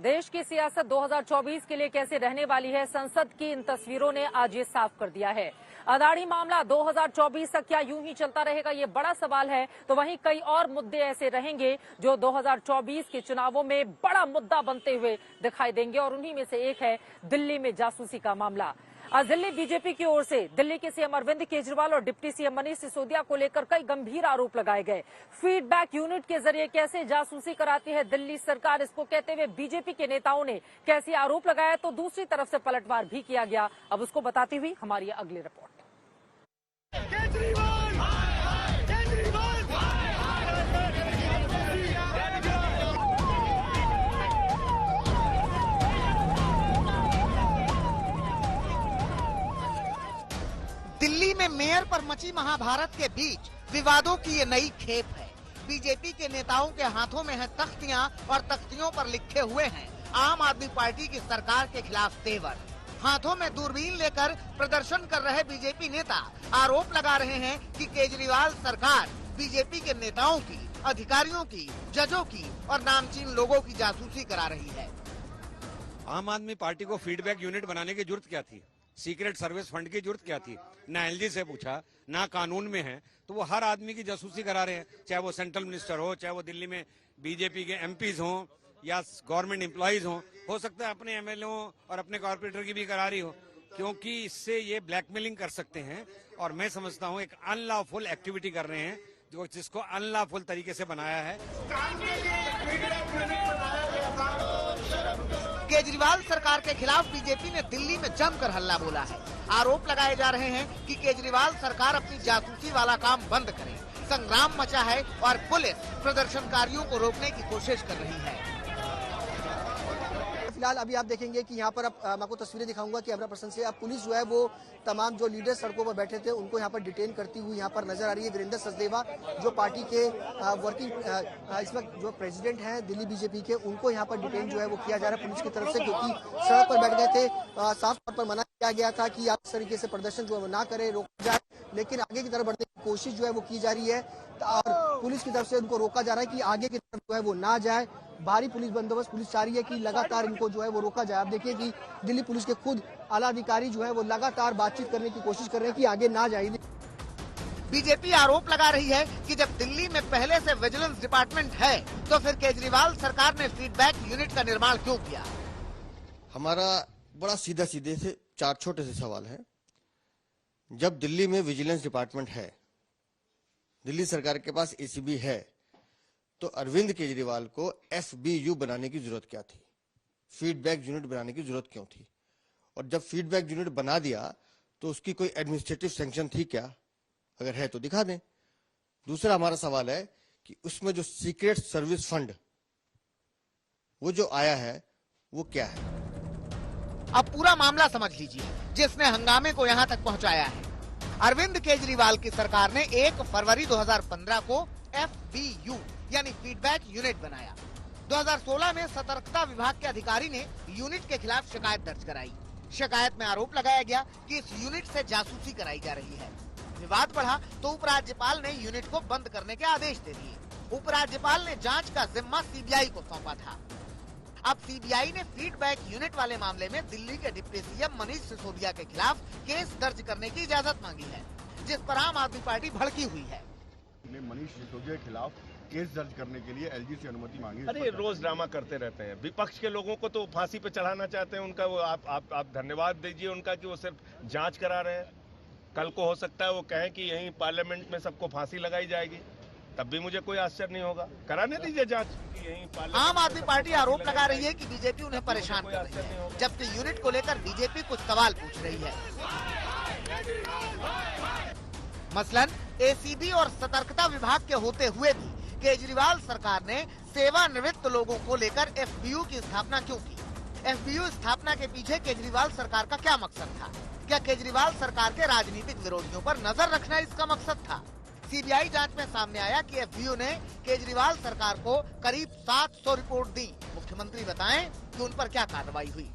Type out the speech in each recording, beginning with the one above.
देश की सियासत 2024 के लिए कैसे रहने वाली है, संसद की इन तस्वीरों ने आज ये साफ कर दिया है। अदानी मामला 2024 तक क्या यूं ही चलता रहेगा, ये बड़ा सवाल है। तो वहीं कई और मुद्दे ऐसे रहेंगे जो 2024 के चुनावों में बड़ा मुद्दा बनते हुए दिखाई देंगे और उन्हीं में से एक है दिल्ली में जासूसी का मामला। आज दिल्ली बीजेपी की ओर से दिल्ली के सीएम अरविंद केजरीवाल और डिप्टी सीएम मनीष सिसोदिया को लेकर कई गंभीर आरोप लगाए गए। फीडबैक यूनिट के जरिए कैसे जासूसी कराती है दिल्ली सरकार, इसको कहते हुए बीजेपी के नेताओं ने कैसे आरोप लगाया तो दूसरी तरफ से पलटवार भी किया गया। अब उसको बताती हुई हमारी अगली रिपोर्ट। दिल्ली में मेयर पर मची महाभारत के बीच विवादों की ये नई खेप है। बीजेपी के नेताओं के हाथों में है तख्तियां और तख्तियों पर लिखे हुए हैं आम आदमी पार्टी की सरकार के खिलाफ तेवर। हाथों में दूरबीन लेकर प्रदर्शन कर रहे बीजेपी नेता आरोप लगा रहे हैं कि केजरीवाल सरकार बीजेपी के नेताओं की, अधिकारियों की, जजों की और नामचीन लोगों की जासूसी करा रही है। आम आदमी पार्टी को फीडबैक यूनिट बनाने की जरूरत क्या थी? सीक्रेट सर्विस फंड की जरूरत क्या थी? ना एलजी से पूछा, ना कानून में है, तो वो हर आदमी की जासूसी करा रहे हैं, चाहे वो सेंट्रल मिनिस्टर हो, चाहे वो दिल्ली में बीजेपी के एमपीज हों या गवर्नमेंट एम्प्लॉइज हो सकता है अपने एमएलए और अपने कॉर्पोरेटर की भी करा रही हो, क्योंकि इससे ये ब्लैकमेलिंग कर सकते हैं। और मैं समझता हूँ एक अनलॉफुल एक्टिविटी कर रहे हैं जिसको अनलॉफुल तरीके से बनाया है। केजरीवाल सरकार के खिलाफ बीजेपी ने दिल्ली में जमकर हल्ला बोला है। आरोप लगाए जा रहे हैं कि केजरीवाल सरकार अपनी जासूसी वाला काम बंद करे। संग्राम मचा है और पुलिस प्रदर्शनकारियों को रोकने की कोशिश कर रही है। फिलहाल अभी आप देखेंगे कि यहाँ पर मैं आपको तस्वीरें दिखाऊंगा कैमरा पर्सन से। अब पुलिस जो है वो तमाम जो लीडर सड़कों पर बैठे थे उनको यहाँ पर डिटेन करती हुई यहाँ पर नजर आ रही है। वीरेंद्र सचदेवा जो पार्टी के वर्किंग इस वक्त जो प्रेसिडेंट हैं दिल्ली बीजेपी के, उनको यहाँ पर डिटेन जो है वो किया जा रहा है पुलिस की तरफ से, क्योंकि सड़क पर बैठ गए थे। साफ तौर पर मना किया गया था कि आप इस तरीके से प्रदर्शन जो है वो ना करें, रोका जाए, लेकिन आगे की तरफ बढ़ने की कोशिश जो है वो की जा रही है और पुलिस की तरफ से उनको रोका जा रहा है कि आगे की तरफ जो है वो ना जाए। भारी पुलिस बंदोबस्त पुलिस चाह रही है कि लगातार इनको जो है वो रोका जाए। आप देखिए कि दिल्ली पुलिस के खुद आला अधिकारी जो है वो लगातार बातचीत करने की कोशिश कर रहे हैं कि आगे ना जाए। बीजेपी आरोप लगा रही है कि जब दिल्ली में पहले से विजिलेंस डिपार्टमेंट है तो फिर केजरीवाल सरकार ने फीडबैक यूनिट का निर्माण क्यों किया? हमारा बड़ा सीधा सीधे से चार छोटे से सवाल है। जब दिल्ली में विजिलेंस डिपार्टमेंट है, दिल्ली सरकार के पास एसीबी है, तो अरविंद केजरीवाल को एफबीयू बनाने की जरूरत क्या थी? फीडबैक यूनिट बनाने की जरूरत क्यों थी? और जब फीडबैक यूनिट बना दिया तो उसकी कोई एडमिनिस्ट्रेटिव सैंक्शन थी क्या? अगर है तो दिखा दें। दूसरा हमारा सवाल है कि उसमें जो सीक्रेट सर्विस फंड वो जो आया है वो क्या है? अब पूरा मामला समझ लीजिए जिसने हंगामे को यहाँ तक पहुँचाया है। अरविंद केजरीवाल की सरकार ने 1 फरवरी 2015 को एफबीयू यानी फीडबैक यूनिट बनाया। 2016 में सतर्कता विभाग के अधिकारी ने यूनिट के खिलाफ शिकायत दर्ज कराई। शिकायत में आरोप लगाया गया कि इस यूनिट से जासूसी कराई जा रही है। विवाद बढ़ा तो उपराज्यपाल ने यूनिट को बंद करने के आदेश दे दिए। उपराज्यपाल ने जांच का जिम्मा सीबीआई को सौंपा था। अब सीबीआई ने फीडबैक यूनिट वाले मामले में दिल्ली के डिप्टी सीएम मनीष सिसोदिया के खिलाफ केस दर्ज करने की इजाजत मांगी है, जिस पर आम आदमी पार्टी भड़की हुई है। मनीष सिसोदिया के खिलाफ केस दर्ज करने के लिए एलजी से अनुमति मांगी। अरे रोज ड्रामा करते रहते हैं। विपक्ष के लोगों को तो फांसी पे चढ़ाना चाहते हैं। उनका वो आप धन्यवाद दीजिए उनका कि वो सिर्फ जांच करा रहे हैं। कल को हो सकता है वो कहें कि यहीं पार्लियामेंट में सबको फांसी लगाई जाएगी, तब भी मुझे कोई आश्चर्य नहीं होगा। कराने दीजिए जांच। आम आदमी पार्टी आरोप लगा रही है कि बीजेपी उन्हें परेशान कर रही है, जबकि यूनिट को लेकर बीजेपी कुछ सवाल पूछ रही है। मसलन एसीबी और सतर्कता विभाग के होते हुए भी केजरीवाल सरकार ने सेवानिवृत्त लोगों को लेकर एफबीयू की स्थापना क्यों की? एफबीयू स्थापना के पीछे केजरीवाल सरकार का क्या मकसद था? क्या केजरीवाल सरकार के राजनीतिक विरोधियों पर नजर रखना इसका मकसद था? सीबीआई जांच में सामने आया कि एफबीयू ने केजरीवाल सरकार को करीब 700 रिपोर्ट दी। मुख्यमंत्री बताएं कि उन पर क्या कार्रवाई हुई।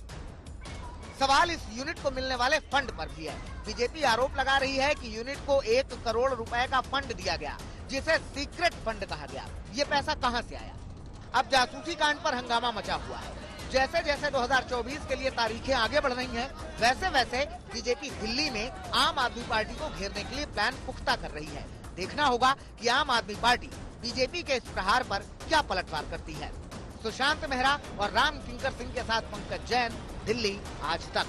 सवाल इस यूनिट को मिलने वाले फंड पर भी है। बीजेपी आरोप लगा रही है कि यूनिट को 1 करोड़ रुपए का फंड दिया गया, जिसे सीक्रेट फंड कहा गया। ये पैसा कहां से आया? अब जासूसी कांड पर हंगामा मचा हुआ है। जैसे जैसे 2024 के लिए तारीखें आगे बढ़ रही हैं, वैसे वैसे बीजेपी दिल्ली में आम आदमी पार्टी को घेरने के लिए प्लान पुख्ता कर रही है। देखना होगा कि आम आदमी पार्टी बीजेपी के इस प्रहार पर क्या पलटवार करती है। सुशांत मेहरा और राम किंकर सिंह के साथ पंकज जैन, दिल्ली आज तक।